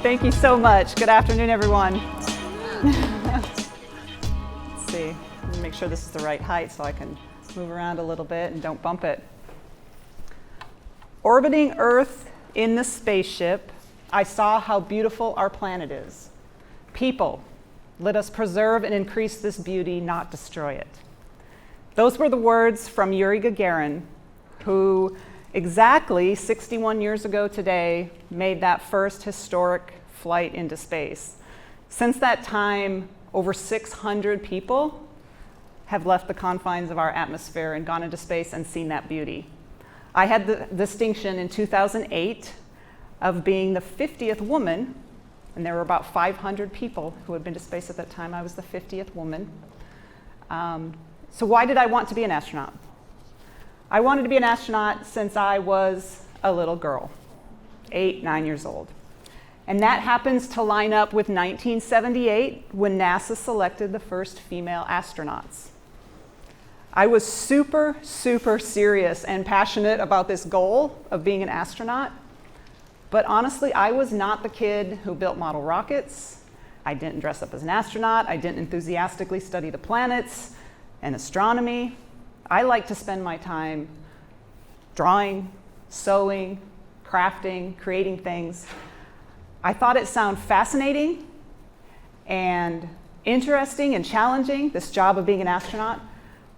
Thank you so much. Good afternoon, everyone. Let's see. Let me make sure this is the right height so I can move around a little bit and don't bump it. Orbiting Earth in the spaceship, I saw how beautiful our planet is. People, let us preserve and increase this beauty, not destroy it. Those were the words from Yuri Gagarin, who exactly 61 years ago today made that first historic flight into space. Since that time, over 600 people have left the confines of our atmosphere and gone into space and seen that beauty. I had the distinction in 2008 of being the 50th woman, and there were about 500 people who had been to space at that time. I was the 50th woman. So why did I want to be an astronaut? I wanted to be an astronaut since I was a little girl, 8, 9 years old. And that happens to line up with 1978 when NASA selected the first female astronauts. I was super, super serious and passionate about this goal of being an astronaut. But honestly, I was not the kid who built model rockets. I didn't dress up as an astronaut. I didn't enthusiastically study the planets and astronomy. I like to spend my time drawing, sewing, crafting, creating things. I thought it sounded fascinating and interesting and challenging, this job of being an astronaut.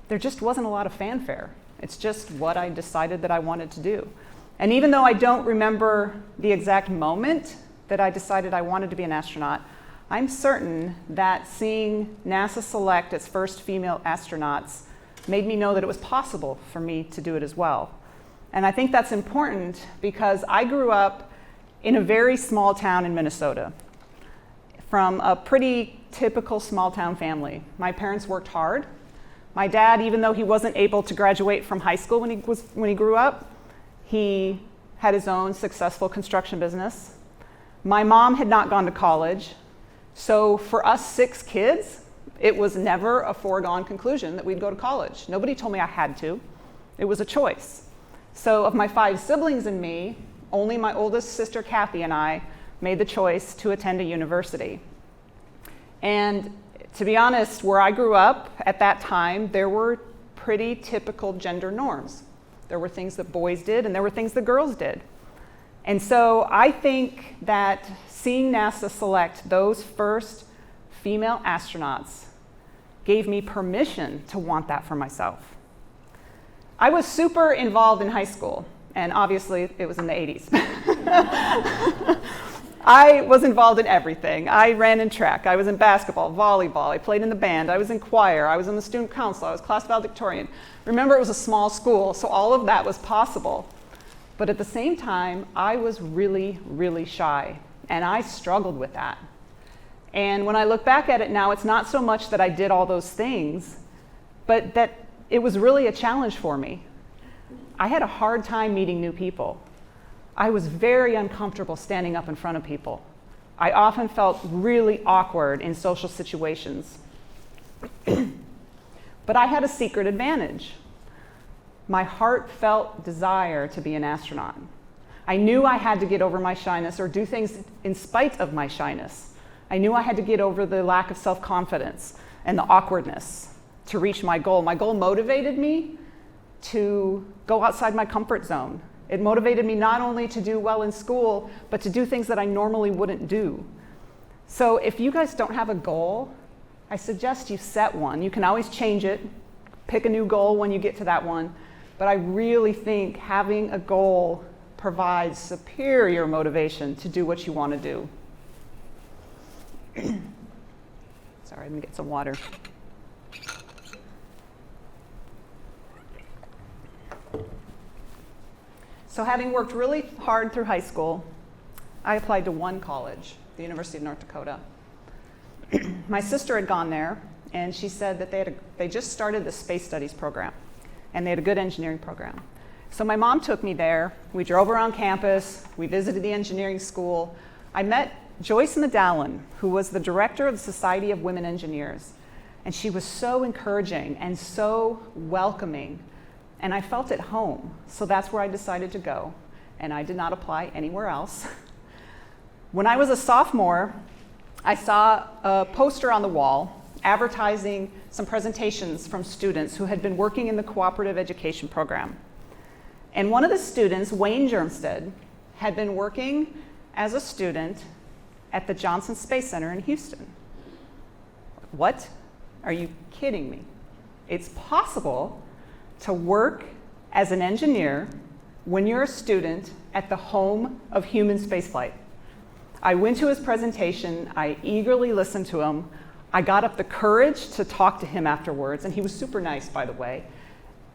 There just wasn't a lot of fanfare. It's just what I decided that I wanted to do. And even though I don't remember the exact moment that I decided I wanted to be an astronaut, I'm certain that seeing NASA select its first female astronauts made me know that it was possible for me to do it as well. And I think that's important because I grew up in a very small town in Minnesota from a pretty typical small town family. My parents worked hard. My dad, even though he wasn't able to graduate from high school when he grew up, he had his own successful construction business. My mom had not gone to college. So for us 6 kids, it was never a foregone conclusion that we'd go to college. Nobody told me I had to. It was a choice. So of my 5 siblings and me, only my oldest sister Kathy and I made the choice to attend a university. And to be honest, where I grew up at that time, there were pretty typical gender norms. There were things that boys did and there were things that girls did. And so I think that seeing NASA select those first female astronauts gave me permission to want that for myself. I was super involved in high school, and obviously it was in the 80s. I was involved in everything. I ran in track, I was in basketball, volleyball, I played in the band, I was in choir, I was in the student council, I was class valedictorian. Remember, it was a small school, so all of that was possible. But at the same time, I was really, really shy, and I struggled with that. And when I look back at it now, it's not so much that I did all those things, but that it was really a challenge for me. I had a hard time meeting new people. I was very uncomfortable standing up in front of people. I often felt really awkward in social situations. But I had a secret advantage. My heartfelt desire to be an astronaut. I knew I had to get over my shyness or do things in spite of my shyness. I knew I had to get over the lack of self-confidence and the awkwardness to reach my goal. My goal motivated me to go outside my comfort zone. It motivated me not only to do well in school, but to do things that I normally wouldn't do. So if you guys don't have a goal, I suggest you set one. You can always change it, pick a new goal when you get to that one. But I really think having a goal provides superior motivation to do what you want to do. Sorry, let me get some water. So having worked really hard through high school, I applied to one college, the University of North Dakota. My sister had gone there, and she said that they just started the space studies program, and they had a good engineering program. So my mom took me there. We drove around campus. We visited the engineering school. I met Joyce Medallion, who was the director of the Society of Women Engineers. And she was so encouraging and so welcoming. And I felt at home. So that's where I decided to go. And I did not apply anywhere else. When I was a sophomore, I saw a poster on the wall advertising some presentations from students who had been working in the cooperative education program. And one of the students, Wayne Germstead, had been working as a student at the Johnson Space Center in Houston. What? Are you kidding me? It's possible to work as an engineer when you're a student at the home of human spaceflight. I went to his presentation, I eagerly listened to him, I got up the courage to talk to him afterwards, and he was super nice, by the way.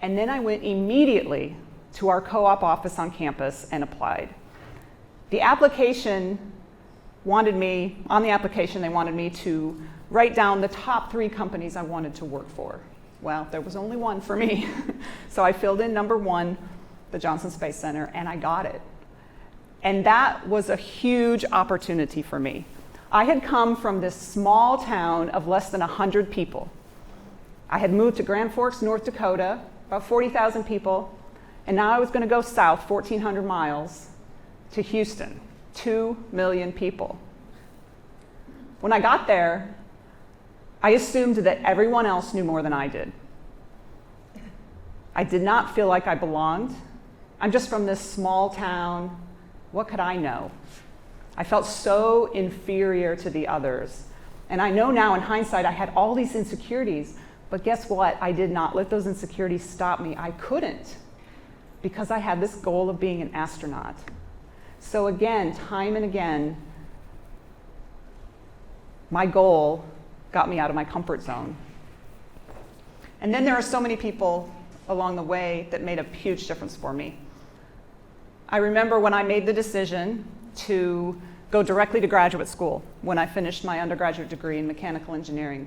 And then I went immediately to our co-op office on campus and applied. The application wanted me, on the application they wanted me to write down the top 3 companies I wanted to work for. Well, there was only one for me. So I filled in number 1, the Johnson Space Center, and I got it. And that was a huge opportunity for me. I had come from this small town of less than 100 people. I had moved to Grand Forks, North Dakota, about 40,000 people, and now I was going to go south 1,400 miles to Houston, 2 million people. When I got there, I assumed that everyone else knew more than I did. I did not feel like I belonged. I'm just from this small town. What could I know? I felt so inferior to the others. And I know now in hindsight I had all these insecurities, but guess what? I did not let those insecurities stop me. I couldn't, because I had this goal of being an astronaut. So again, time and again, my goal got me out of my comfort zone. And then there are so many people along the way that made a huge difference for me. I remember when I made the decision to go directly to graduate school when I finished my undergraduate degree in mechanical engineering.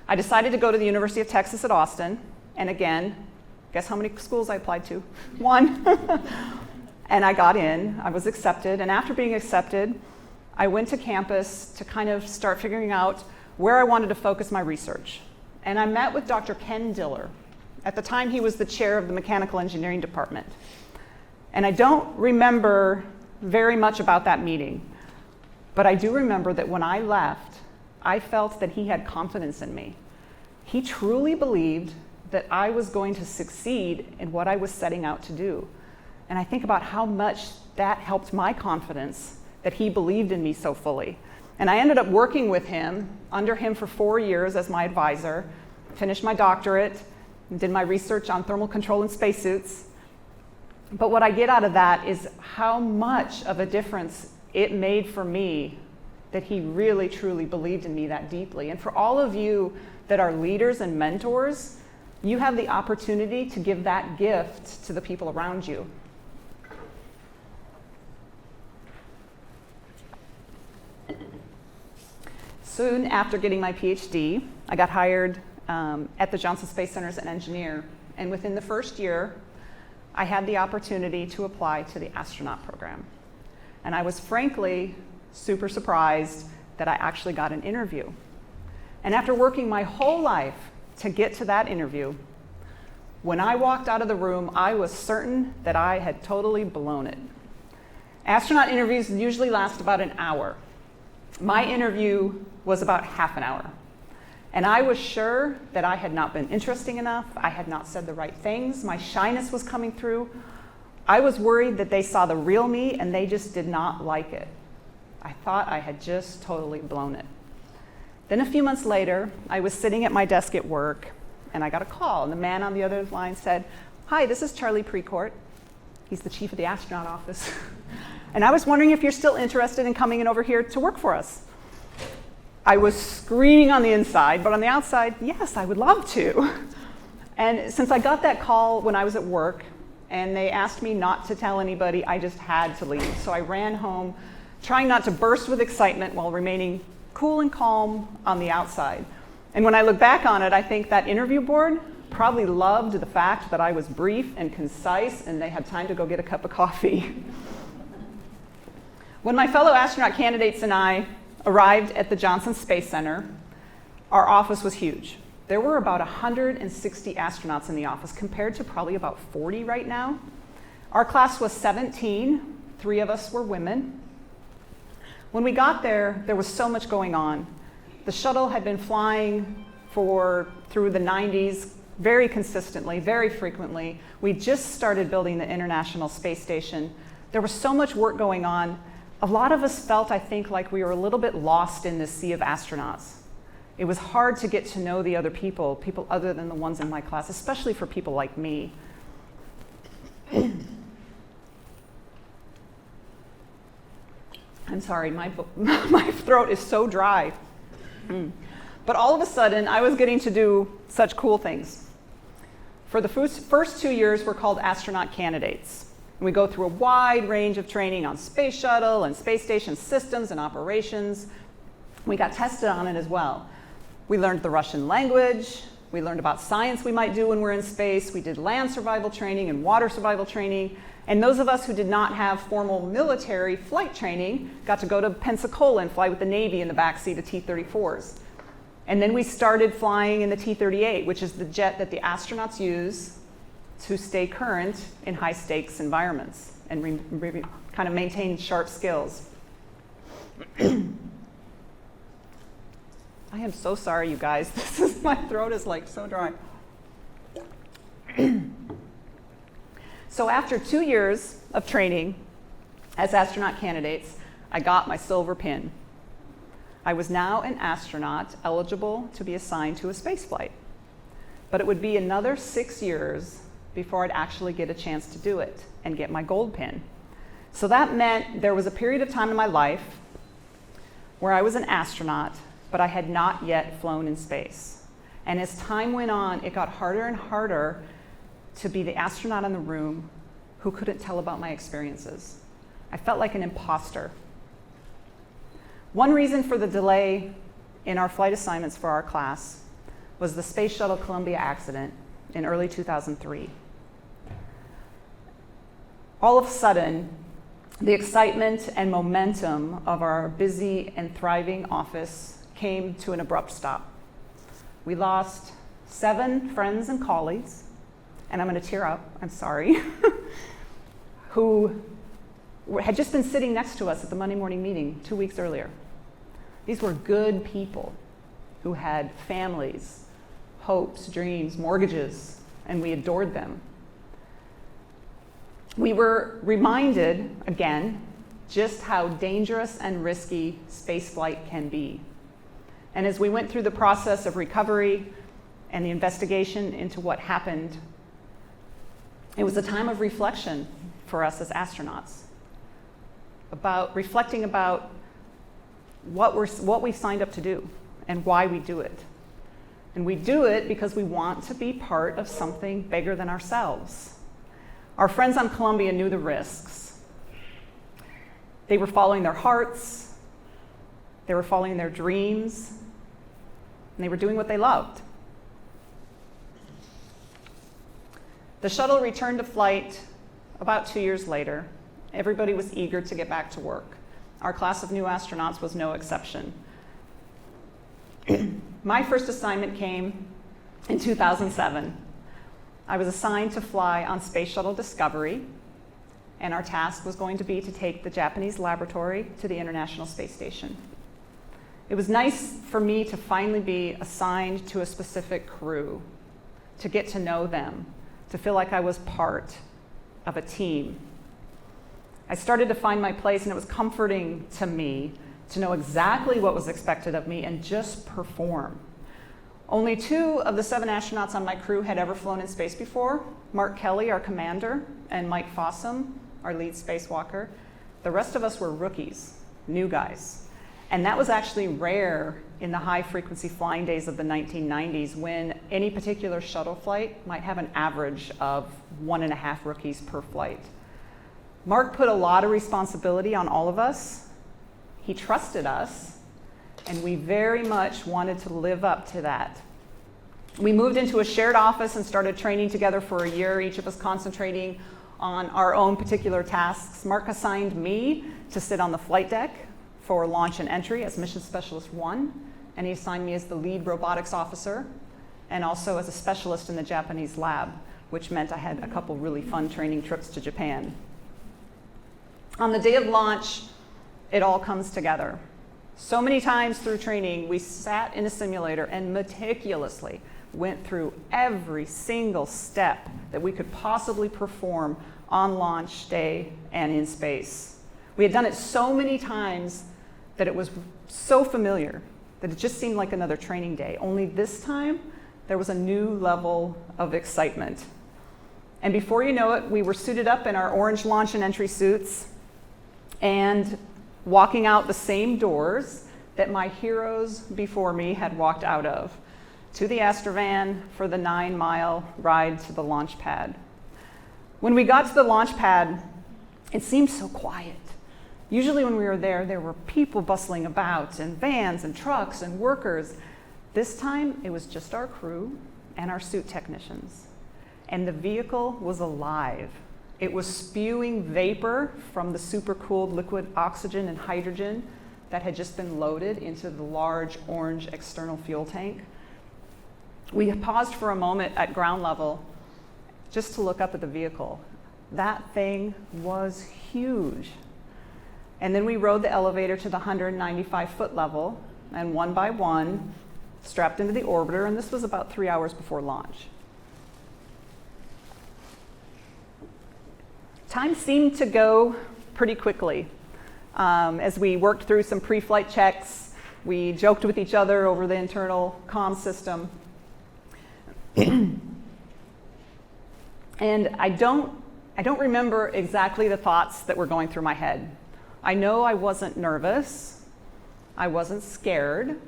I decided to go to the University of Texas at Austin, and again, guess how many schools I applied to? 1. And I got in, I was accepted, and after being accepted, I went to campus to kind of start figuring out where I wanted to focus my research. And I met with Dr. Ken Diller. At the time, he was the chair of the mechanical engineering department. And I don't remember very much about that meeting, but I do remember that when I left, I felt that he had confidence in me. He truly believed that I was going to succeed in what I was setting out to do. And I think about how much that helped my confidence, that he believed in me so fully. And I ended up working with him, under him for 4 years as my advisor, finished my doctorate, and did my research on thermal control in spacesuits. But what I get out of that is how much of a difference it made for me that he really, truly believed in me that deeply. And for all of you that are leaders and mentors, you have the opportunity to give that gift to the people around you. Soon after getting my PhD, I got hired at the Johnson Space Center as an engineer. And within the first year, I had the opportunity to apply to the astronaut program. And I was frankly super surprised that I actually got an interview. And after working my whole life to get to that interview, when I walked out of the room, I was certain that I had totally blown it. Astronaut interviews usually last about an hour. My interview was about half an hour. And I was sure that I had not been interesting enough, I had not said the right things, my shyness was coming through. I was worried that they saw the real me and they just did not like it. I thought I had just totally blown it. Then a few months later, I was sitting at my desk at work and I got a call, and the man on the other line said, "Hi, this is Charlie Precourt." He's the chief of the astronaut office. "And I was wondering if you're still interested in coming in over here to work for us." I was screaming on the inside, but on the outside, yes, I would love to. And since I got that call when I was at work, and they asked me not to tell anybody, I just had to leave. So I ran home, trying not to burst with excitement while remaining cool and calm on the outside. And when I look back on it, I think that interview board probably loved the fact that I was brief and concise, and they had time to go get a cup of coffee. When my fellow astronaut candidates and I arrived at the Johnson Space Center, our office was huge. There were about 160 astronauts in the office, compared to probably about 40 right now. Our class was 17, 3 of us were women. When we got there, there was so much going on. The shuttle had been flying through the 90s very consistently, very frequently. We just started building the International Space Station. There was so much work going on. A lot of us felt, I think, like we were a little bit lost in this sea of astronauts. It was hard to get to know the other people other than the ones in my class, especially for people like me. I'm sorry, my throat is so dry. But all of a sudden, I was getting to do such cool things. For the first 2 years, we're called astronaut candidates. We go through a wide range of training on space shuttle and space station systems and operations. We got tested on it as well. We learned the Russian language. We learned about science we might do when we're in space. We did land survival training and water survival training. And those of us who did not have formal military flight training got to go to Pensacola and fly with the Navy in the backseat of T-34s. And then we started flying in the T-38, which is the jet that the astronauts use to stay current in high-stakes environments and kind of maintain sharp skills. I am so sorry, you guys. My throat is like so dry. So after 2 years of training as astronaut candidates, I got my silver pin. I was now an astronaut eligible to be assigned to a space flight. But it would be another 6 years before I'd actually get a chance to do it and get my gold pin. So that meant there was a period of time in my life where I was an astronaut, but I had not yet flown in space. And as time went on, it got harder and harder to be the astronaut in the room who couldn't tell about my experiences. I felt like an imposter. One reason for the delay in our flight assignments for our class was the Space Shuttle Columbia accident in early 2003. All of a sudden, the excitement and momentum of our busy and thriving office came to an abrupt stop. We lost 7 friends and colleagues, and I'm going to tear up, I'm sorry, who had just been sitting next to us at the Monday morning meeting 2 weeks earlier. These were good people who had families, hopes, dreams, mortgages, and we adored them. We were reminded, again, just how dangerous and risky spaceflight can be. And as we went through the process of recovery and the investigation into what happened, it was a time of reflection for us as astronauts, reflecting about what we signed up to do and why we do it. And we do it because we want to be part of something bigger than ourselves. Our friends on Columbia knew the risks. They were following their hearts, they were following their dreams, and they were doing what they loved. The shuttle returned to flight about 2 years later. Everybody was eager to get back to work. Our class of new astronauts was no exception. My first assignment came in 2007. I was assigned to fly on Space Shuttle Discovery, and our task was going to be to take the Japanese laboratory to the International Space Station. It was nice for me to finally be assigned to a specific crew, to get to know them, to feel like I was part of a team. I started to find my place, and it was comforting to me to know exactly what was expected of me and just perform. Only 2 of the 7 astronauts on my crew had ever flown in space before, Mark Kelly, our commander, and Mike Fossum, our lead spacewalker. The rest of us were rookies, new guys. And that was actually rare in the high-frequency flying days of the 1990s, when any particular shuttle flight might have an average of 1.5 rookies per flight. Mark put a lot of responsibility on all of us. He trusted us, and we very much wanted to live up to that. We moved into a shared office and started training together for a year, each of us concentrating on our own particular tasks. Mark assigned me to sit on the flight deck for launch and entry as Mission Specialist 1, and he assigned me as the lead robotics officer and also as a specialist in the Japanese lab, which meant I had a couple really fun training trips to Japan. On the day of launch, it all comes together. So many times through training, we sat in a simulator and meticulously went through every single step that we could possibly perform on launch day and in space. We had done it so many times that it was so familiar that it just seemed like another training day. Only this time, there was a new level of excitement. And before you know it, we were suited up in our orange launch and entry suits and walking out the same doors that my heroes before me had walked out of, to the Astrovan for the 9-mile ride to the launch pad. When we got to the launch pad, it seemed so quiet. Usually when we were there were people bustling about, and vans and trucks and workers. This time, it was just our crew and our suit technicians. And the vehicle was alive. It was spewing vapor from the supercooled liquid oxygen and hydrogen that had just been loaded into the large orange external fuel tank. We paused for a moment at ground level just to look up at the vehicle. That thing was huge. And then we rode the elevator to the 195-foot level, and one by one, strapped into the orbiter, and this was about 3 hours before launch. Time seemed to go pretty quickly. As we worked through some pre-flight checks, we joked with each other over the internal comm system. And I don't remember exactly the thoughts that were going through my head. I know I wasn't nervous. I wasn't scared.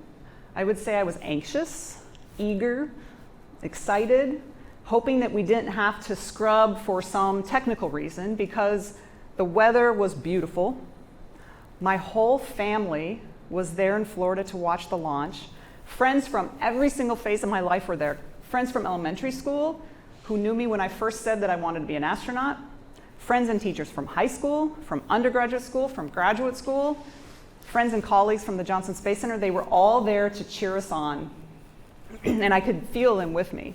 I would say I was anxious, eager, excited, hoping that we didn't have to scrub for some technical reason because the weather was beautiful. My whole family was there in Florida to watch the launch. Friends from every single phase of my life were there. Friends from elementary school who knew me when I first said that I wanted to be an astronaut. Friends and teachers from high school, from undergraduate school, from graduate school. Friends and colleagues from the Johnson Space Center. They were all there to cheer us on. And I could feel them with me.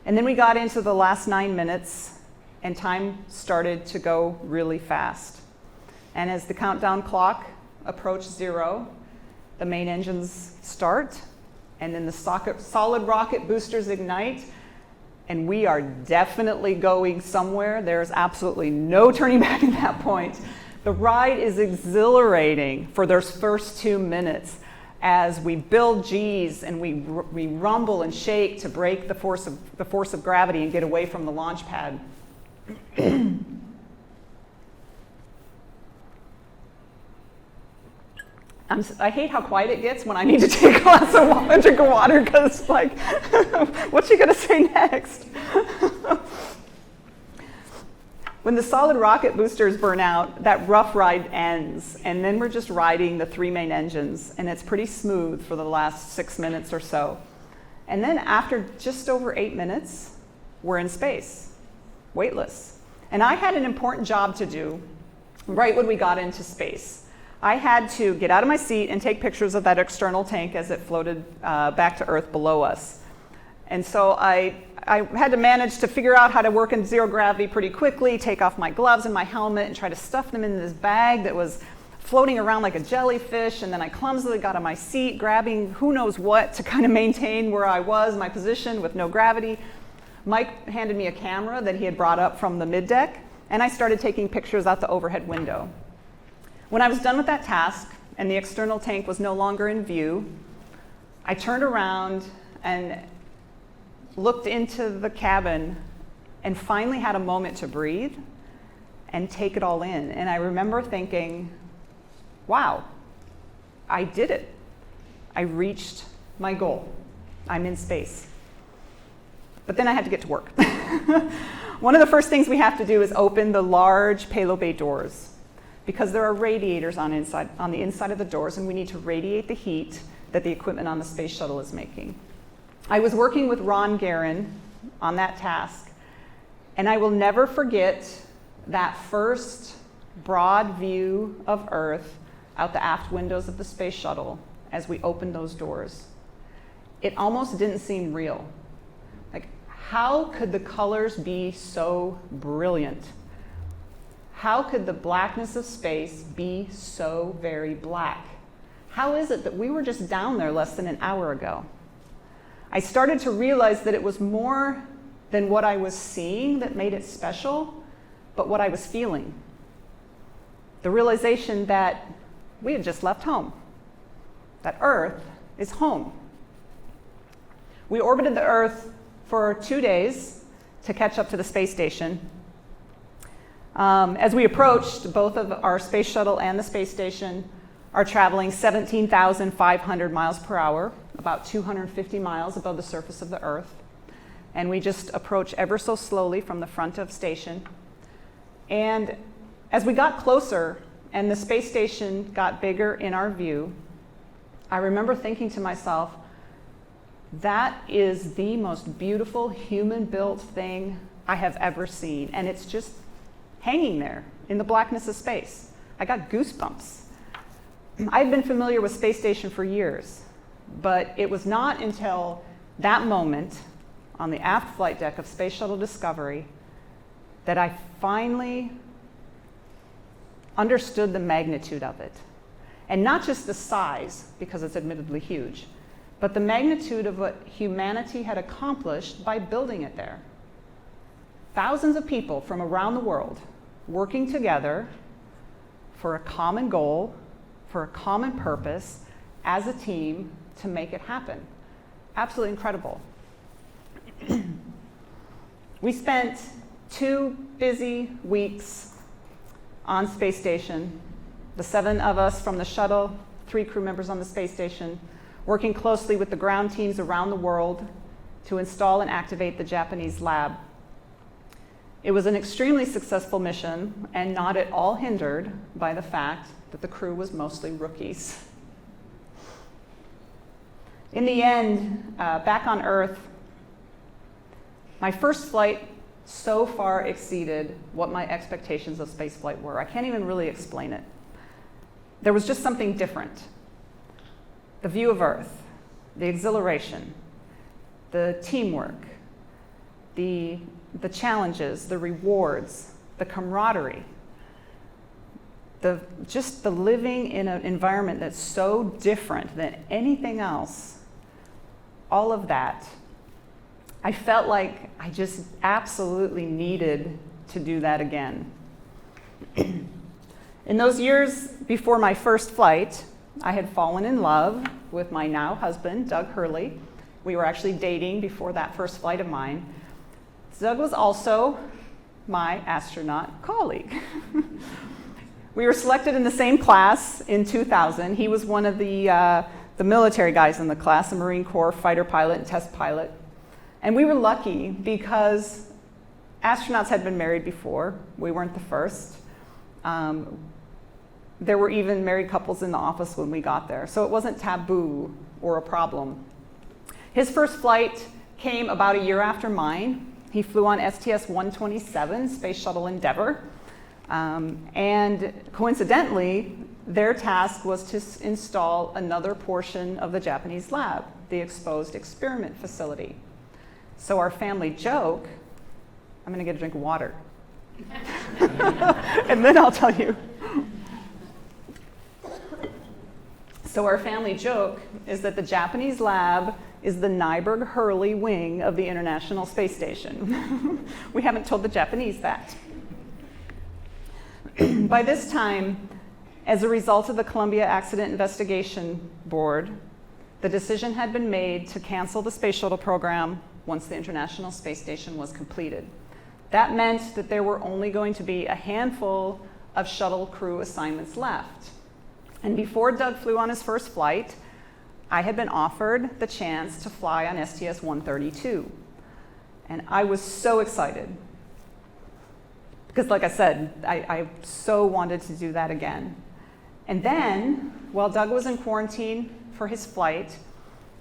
And then we got into the last 9 minutes, and time started to go really fast. And as the countdown clock approached 0, the main engines start, and then the solid rocket boosters ignite, and we are definitely going somewhere. There's absolutely no turning back at that point. The ride is exhilarating for those first 2 minutes as we build G's and we rumble and shake to break the force of gravity and get away from the launch pad. I hate how quiet it gets when I need to take a glass of water, drink of water, because it's like, what's she gonna say next? When the solid rocket boosters burn out, that rough ride ends, and then we're just riding the 3 main engines, and it's pretty smooth for the last 6 minutes or so. And then after just over 8 minutes, we're in space, weightless. And I had an important job to do right when we got into space. I had to get out of my seat and take pictures of that external tank as it floated back to Earth below us. And so I had to manage to figure out how to work in zero gravity pretty quickly, take off my gloves and my helmet and try to stuff them in this bag that was floating around like a jellyfish. And then I clumsily got on my seat, grabbing who knows what to kind of maintain where I was, my position with no gravity. Mike handed me a camera that he had brought up from the middeck, and I started taking pictures out the overhead window. When I was done with that task and the external tank was no longer in view, I turned around and looked into the cabin and finally had a moment to breathe and take it all in. And I remember thinking, wow, I did it. I reached my goal. I'm in space. But then I had to get to work. One of the first things we have to do is open the large payload bay doors, because there are radiators on the inside of the doors, and we need to radiate the heat that the equipment on the space shuttle is making. I was working with Ron Guerin on that task, and I will never forget that first broad view of Earth out the aft windows of the space shuttle as we opened those doors. It almost didn't seem real. Like, how could the colors be so brilliant? how could the blackness of space be so very black? How is it that we were just down there less than an hour ago? I started to realize that it was more than what I was seeing that made it special, but what I was feeling. The realization that we had just left home, that Earth is home. We orbited the Earth for 2 days to catch up to the space station. As we approached, both of our space shuttle and the space station are traveling 17,500 miles per hour, about 250 miles above the surface of the Earth. And we just approach ever so slowly from the front of station. And as we got closer and the space station got bigger in our view, I remember thinking to myself, that is the most beautiful human-built thing I have ever seen. And it's just hanging there in the blackness of space. I got goosebumps. I'd been familiar with space station for years, but it was not until that moment on the aft flight deck of Space Shuttle Discovery that I finally understood the magnitude of it. And not just the size, because it's admittedly huge, but the magnitude of what humanity had accomplished by building it there. Thousands of people from around the world working together for a common goal, for a common purpose, as a team to make it happen. Absolutely incredible. We spent 2 busy weeks on space station, the 7 of us from the shuttle, 3 crew members on the space station, working closely with the ground teams around the world to install and activate the Japanese lab. It was an extremely successful mission and not at all hindered by the fact that the crew was mostly rookies. In the end, back on Earth, my first flight so far exceeded what my expectations of spaceflight were. I can't even really explain it. There was just something different. The view of Earth, the exhilaration, the teamwork, the challenges, the rewards, the camaraderie, just the living in an environment that's so different than anything else, all of that, I felt like I just absolutely needed to do that again. In those years before my first flight, I had fallen in love with my now husband, Doug Hurley. We were actually dating before that first flight of mine. Doug was also my astronaut colleague. We were selected in the same class in 2000. He was one of the military guys in the class, a Marine Corps fighter pilot and test pilot. And we were lucky because astronauts had been married before. We weren't the first. There were even married couples in the office when we got there, so it wasn't taboo or a problem. His first flight came about a year after mine. He flew on STS-127, Space Shuttle Endeavour, and coincidentally, their task was to install another portion of the Japanese lab, the exposed experiment facility. So our family joke, I'm going to get a drink of water, and then I'll tell you. So our family joke is that the Japanese lab is the Nyberg-Hurley wing of the International Space Station. We haven't told the Japanese that. By this time, as a result of the Columbia Accident Investigation Board, the decision had been made to cancel the space shuttle program once the International Space Station was completed. That meant that there were only going to be a handful of shuttle crew assignments left. And before Doug flew on his first flight, I had been offered the chance to fly on STS-132. And I was so excited. Because like I said, I so wanted to do that again. And then, while Doug was in quarantine for his flight,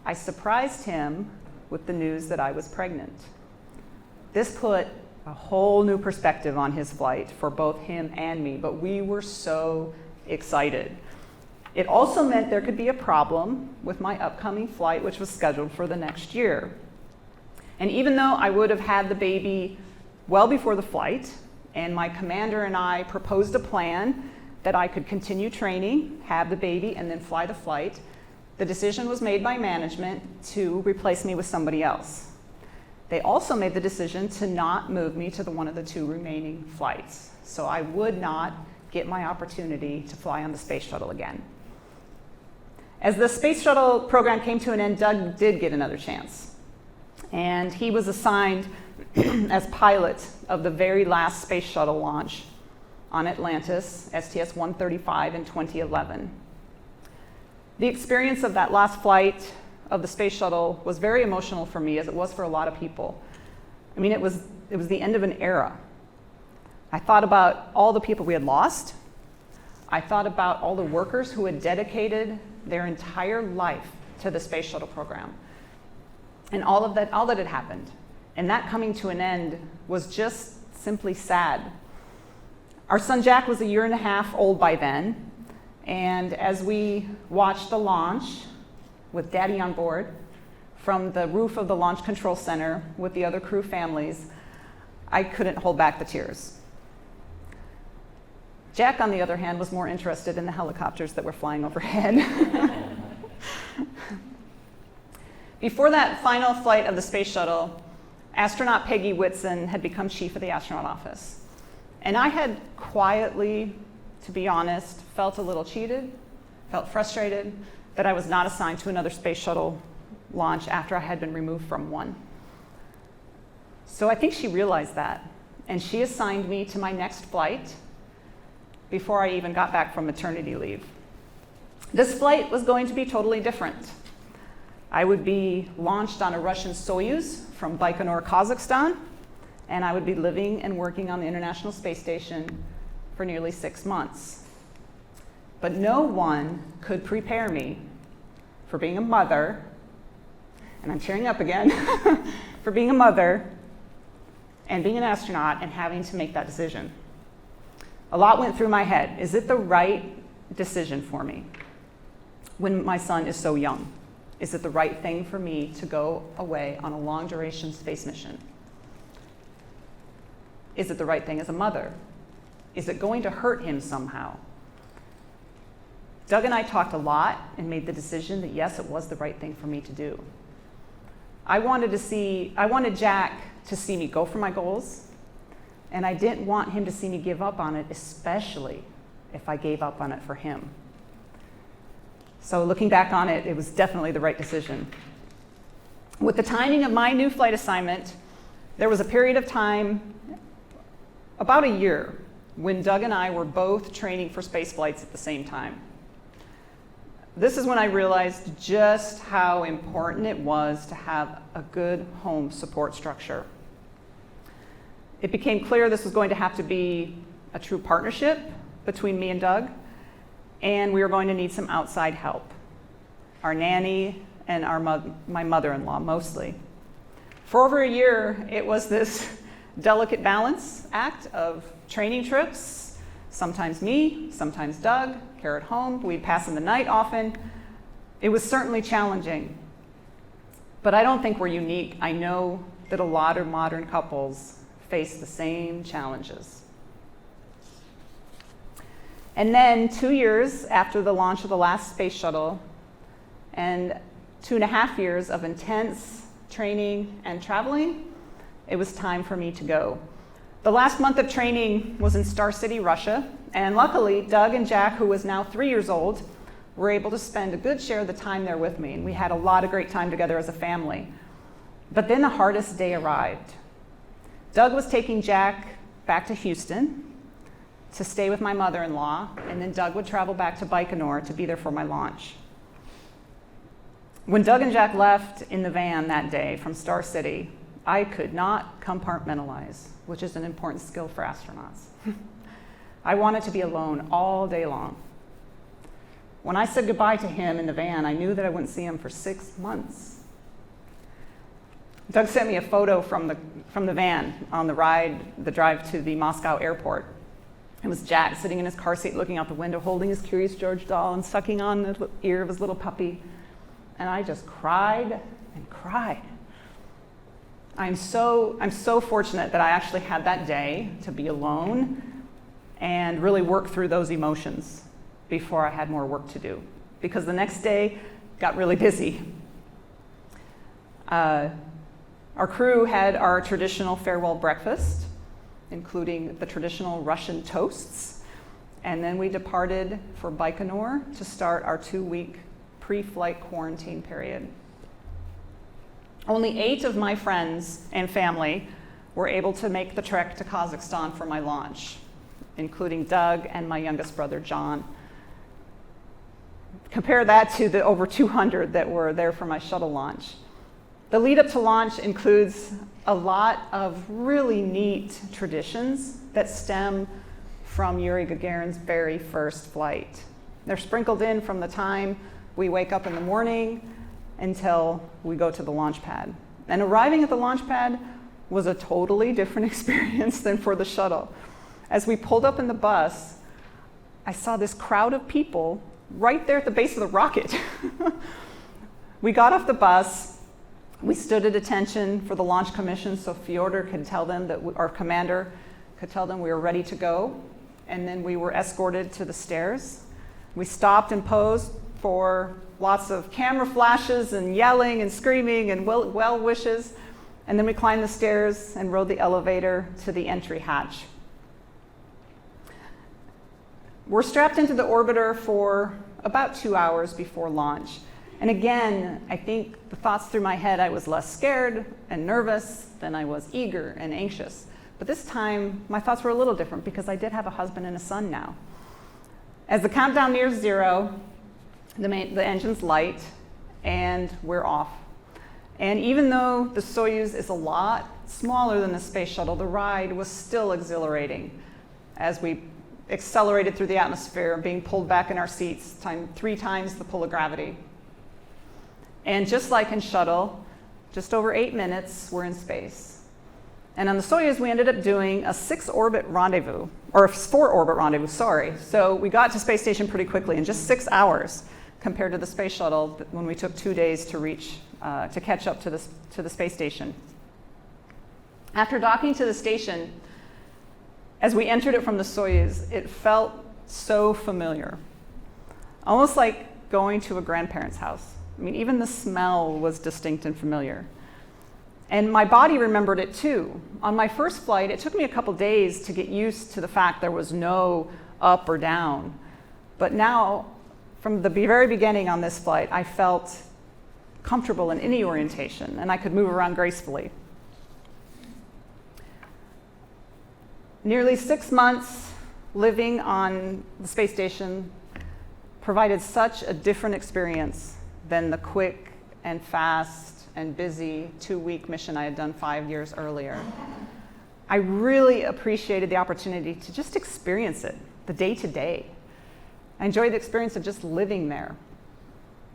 I surprised him with the news that I was pregnant. This put a whole new perspective on his flight for both him and me, but we were so excited. It also meant there could be a problem with my upcoming flight, which was scheduled for the next year. And even though I would have had the baby well before the flight, and my commander and I proposed a plan that I could continue training, have the baby, and then fly the flight. The decision was made by management to replace me with somebody else. They also made the decision to not move me to one of the 2 remaining flights, so I would not get my opportunity to fly on the space shuttle again. As the space shuttle program came to an end, Doug did get another chance, and he was assigned as pilot of the very last space shuttle launch on Atlantis, STS-135 in 2011. The experience of that last flight of the space shuttle was very emotional for me, as it was for a lot of people. I mean, it was the end of an era. I thought about all the people we had lost. I thought about all the workers who had dedicated their entire life to the space shuttle program, and all that had happened. And that coming to an end was just simply sad. Our son Jack was 1.5 years old by then, and as we watched the launch with Daddy on board from the roof of the Launch Control Center with the other crew families, I couldn't hold back the tears. Jack, on the other hand, was more interested in the helicopters that were flying overhead. Before that final flight of the space shuttle, astronaut Peggy Whitson had become chief of the astronaut office. And I had quietly, to be honest, felt a little cheated, felt frustrated that I was not assigned to another space shuttle launch after I had been removed from one. So I think she realized that, and she assigned me to my next flight before I even got back from maternity leave. This flight was going to be totally different. I would be launched on a Russian Soyuz from Baikonur, Kazakhstan, and I would be living and working on the International Space Station for nearly 6 months. But no one could prepare me for being a mother, and I'm tearing up again, for being a mother and being an astronaut and having to make that decision. A lot went through my head. Is it the right decision for me when my son is so young? Is it the right thing for me to go away on a long-duration space mission? Is it the right thing as a mother? Is it going to hurt him somehow? Doug and I talked a lot and made the decision that yes, it was the right thing for me to do. I wanted Jack to see me go for my goals, and I didn't want him to see me give up on it, especially if I gave up on it for him. So looking back on it, it was definitely the right decision. With the timing of my new flight assignment, there was a period of time, about 1 year, when Doug and I were both training for space flights at the same time. This is when I realized just how important it was to have a good home support structure. It became clear this was going to have to be a true partnership between me and Doug, and we were going to need some outside help. Our nanny and my mother-in-law mostly. For over 1 year, it was this delicate balance act of training trips, sometimes me, sometimes Doug, care at home. We'd pass in the night often. It was certainly challenging, but I don't think we're unique. I know that a lot of modern couples face the same challenges. And then 2 years after the launch of the last space shuttle, and 2.5 years of intense training and traveling, it was time for me to go. The last month of training was in Star City, Russia, and luckily, Doug and Jack, who was now 3 years old, were able to spend a good share of the time there with me, and we had a lot of great time together as a family. But then the hardest day arrived. Doug was taking Jack back to Houston to stay with my mother-in-law, and then Doug would travel back to Baikonur to be there for my launch. When Doug and Jack left in the van that day from Star City, I could not compartmentalize, which is an important skill for astronauts. I wanted to be alone all day long. When I said goodbye to him in the van, I knew that I wouldn't see him for 6 months. Doug sent me a photo from the van on the drive to the Moscow airport. It was Jack sitting in his car seat looking out the window, holding his Curious George doll and sucking on the ear of his little puppy. And I just cried and cried. I'm so fortunate that I actually had that day to be alone and really work through those emotions before I had more work to do, because the next day got really busy. Our crew had our traditional farewell breakfast, including the traditional Russian toasts, and then we departed for Baikonur to start our 2-week pre-flight quarantine period. Only 8 of my friends and family were able to make the trek to Kazakhstan for my launch, including Doug and my youngest brother, John. Compare that to the over 200 that were there for my shuttle launch. The lead up to launch includes a lot of really neat traditions that stem from Yuri Gagarin's very first flight. They're sprinkled in from the time we wake up in the morning until we go to the launch pad. And arriving at the launch pad was a totally different experience than for the shuttle. As we pulled up in the bus, I saw this crowd of people right there at the base of the rocket. We got off the bus. We stood at attention for the launch commission so Fyodor could tell them that our commander could tell them we were ready to go. And then we were escorted to the stairs. We stopped and posed for lots of camera flashes and yelling and screaming and well wishes. And then we climbed the stairs and rode the elevator to the entry hatch. We're strapped into the orbiter for about 2 hours before launch. And again, I think the thoughts through my head, I was less scared and nervous than I was eager and anxious. But this time, my thoughts were a little different because I did have a husband and a son now. As the countdown nears 0, the engines light and we're off. And even though the Soyuz is a lot smaller than the space shuttle, the ride was still exhilarating as we accelerated through the atmosphere, being pulled back in our seats 3 times the pull of gravity. And just like in shuttle, just over 8 minutes, we're in space. And on the Soyuz, we ended up doing a 4-orbit rendezvous. Sorry. So we got to space station pretty quickly in just 6 hours compared to the space shuttle when we took 2 days to reach, to catch up to the space station. After docking to the station, as we entered it from the Soyuz, it felt so familiar. Almost like going to a grandparent's house. I mean, even the smell was distinct and familiar. And my body remembered it too. On my first flight, it took me a couple days to get used to the fact there was no up or down. But now, from the very beginning on this flight, I felt comfortable in any orientation, and I could move around gracefully. Nearly 6 months living on the space station provided such a different experience than the quick and fast and busy 2-week mission I had done 5 years earlier. I really appreciated the opportunity to just experience it, the day-to-day. I enjoyed the experience of just living there.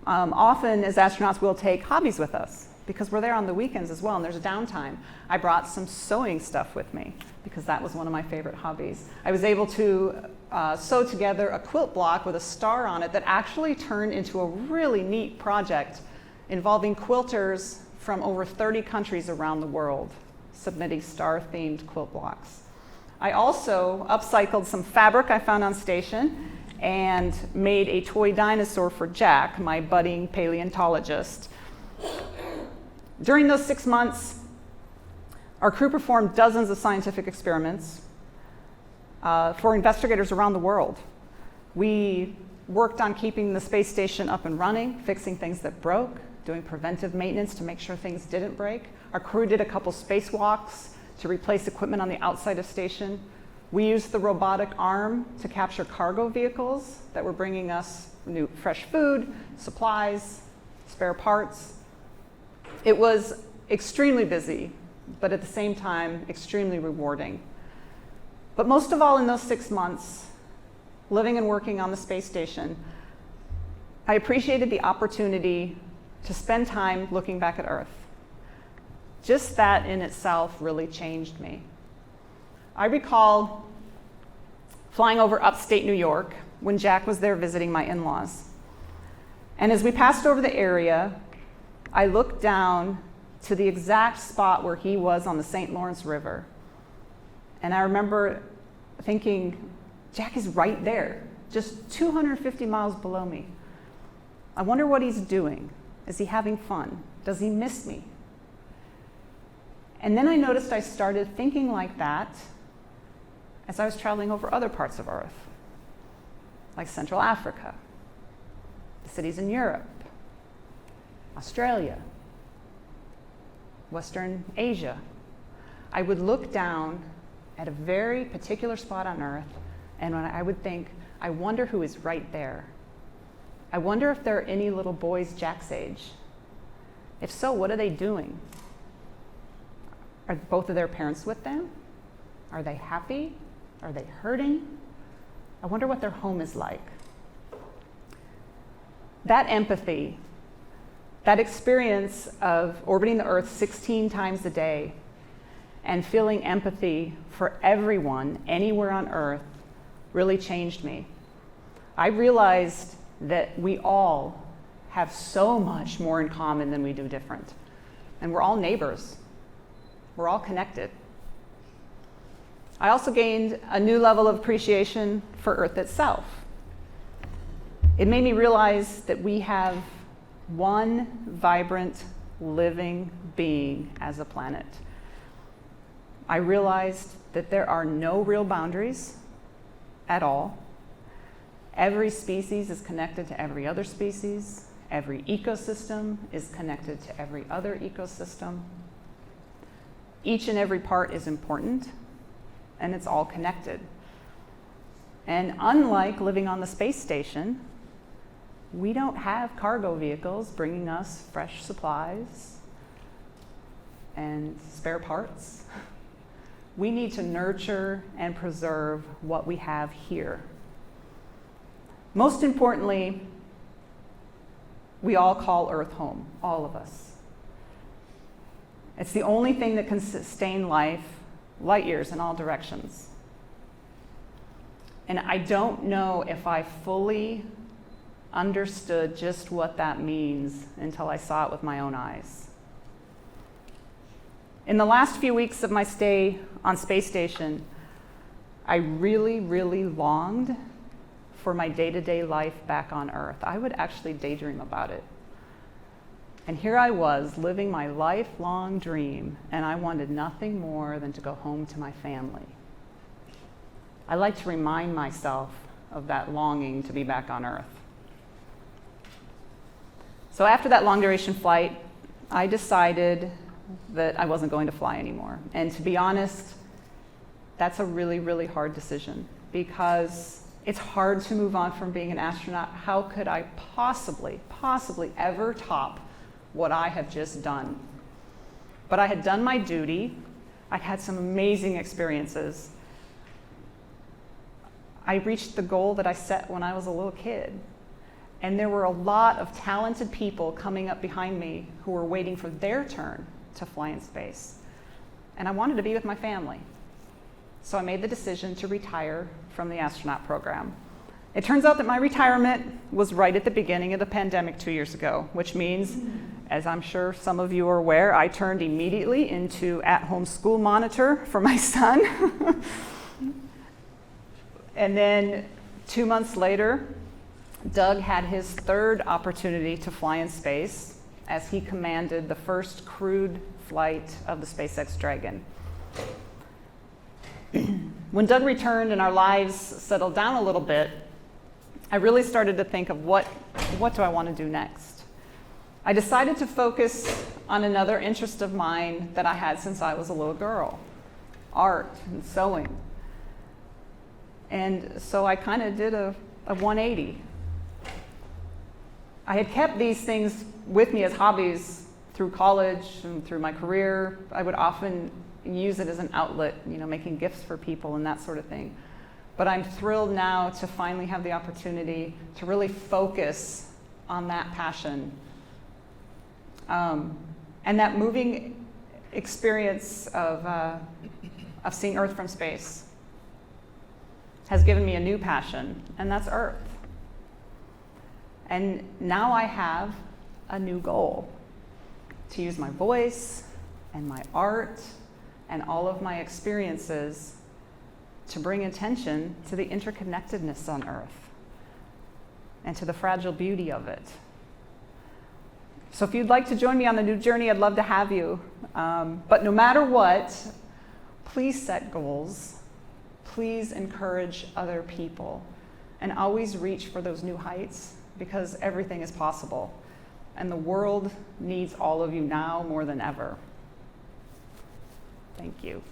Often, as astronauts, we'll take hobbies with us because we're there on the weekends as well, and there's a downtime. I brought some sewing stuff with me because that was one of my favorite hobbies. I was able to sew together a quilt block with a star on it that actually turned into a really neat project involving quilters from over 30 countries around the world submitting star-themed quilt blocks. I also upcycled some fabric I found on station and made a toy dinosaur for Jack, my budding paleontologist. During those 6 months, our crew performed dozens of scientific experiments for investigators around the world. We worked on keeping the space station up and running, fixing things that broke, doing preventive maintenance to make sure things didn't break. Our crew did a couple spacewalks to replace equipment on the outside of station. We used the robotic arm to capture cargo vehicles that were bringing us new fresh food, supplies, spare parts. It was extremely busy, but at the same time, extremely rewarding. But most of all, in those 6 months, living and working on the space station, I appreciated the opportunity to spend time looking back at Earth. Just that in itself really changed me. I recall flying over upstate New York when Jack was there visiting my in-laws. And as we passed over the area, I looked down to the exact spot where he was on the St. Lawrence River. And I remember thinking, Jack is right there, just 250 miles below me. I wonder what he's doing. Is he having fun? Does he miss me? And then I noticed I started thinking like that as I was traveling over other parts of Earth, like Central Africa, the cities in Europe, Australia, Western Asia. I would look down at a very particular spot on Earth, and when I would think, I wonder who is right there. I wonder if there are any little boys Jack's age. If so, what are they doing? Are both of their parents with them? Are they happy? Are they hurting? I wonder what their home is like. That empathy, that experience of orbiting the Earth 16 times a day and feeling empathy for everyone anywhere on Earth really changed me. I realized that we all have so much more in common than we do different. And we're all neighbors. We're all connected. I also gained a new level of appreciation for Earth itself. It made me realize that we have one vibrant, living being as a planet. I realized that there are no real boundaries at all. Every species is connected to every other species. Every ecosystem is connected to every other ecosystem. Each and every part is important, and it's all connected. And unlike living on the space station, we don't have cargo vehicles bringing us fresh supplies and spare parts. We need to nurture and preserve what we have here. Most importantly, we all call Earth home, all of us. It's the only thing that can sustain life light years in all directions. And I don't know if I fully understood just what that means until I saw it with my own eyes. In the last few weeks of my stay on space station, I really, really longed for my day-to-day life back on Earth. I would actually daydream about it. And here I was living my lifelong dream, and I wanted nothing more than to go home to my family. I like to remind myself of that longing to be back on Earth. So after that long duration flight, I decided that I wasn't going to fly anymore. And to be honest, that's a really, really hard decision because it's hard to move on from being an astronaut. How could I possibly ever top what I have just done? But I had done my duty. I'd had some amazing experiences. I reached the goal that I set when I was a little kid. And there were a lot of talented people coming up behind me who were waiting for their turn to fly in space. And I wanted to be with my family. So I made the decision to retire from the astronaut program. It turns out that my retirement was right at the beginning of the pandemic 2 years ago, which means, as I'm sure some of you are aware, I turned immediately into at-home school monitor for my son. And then 2 months later, Doug had his third opportunity to fly in space as he commanded the first crewed flight of the SpaceX Dragon. When Doug returned and our lives settled down a little bit, I really started to think of what do I want to do next? I decided to focus on another interest of mine that I had since I was a little girl, art and sewing. And so I kind of did a 180. I had kept these things with me as hobbies through college and through my career. I would often use it as an outlet, making gifts for people and that sort of thing. But I'm thrilled now to finally have the opportunity to really focus on that passion. And that moving experience of seeing Earth from space has given me a new passion, and that's Earth. And now I have a new goal. to use my voice and my art and all of my experiences to bring attention to the interconnectedness on Earth and to the fragile beauty of it. So if you'd like to join me on the new journey, I'd love to have you. But no matter what, please set goals. Please encourage other people and always reach for those new heights, because everything is possible. And the world needs all of you now more than ever. Thank you.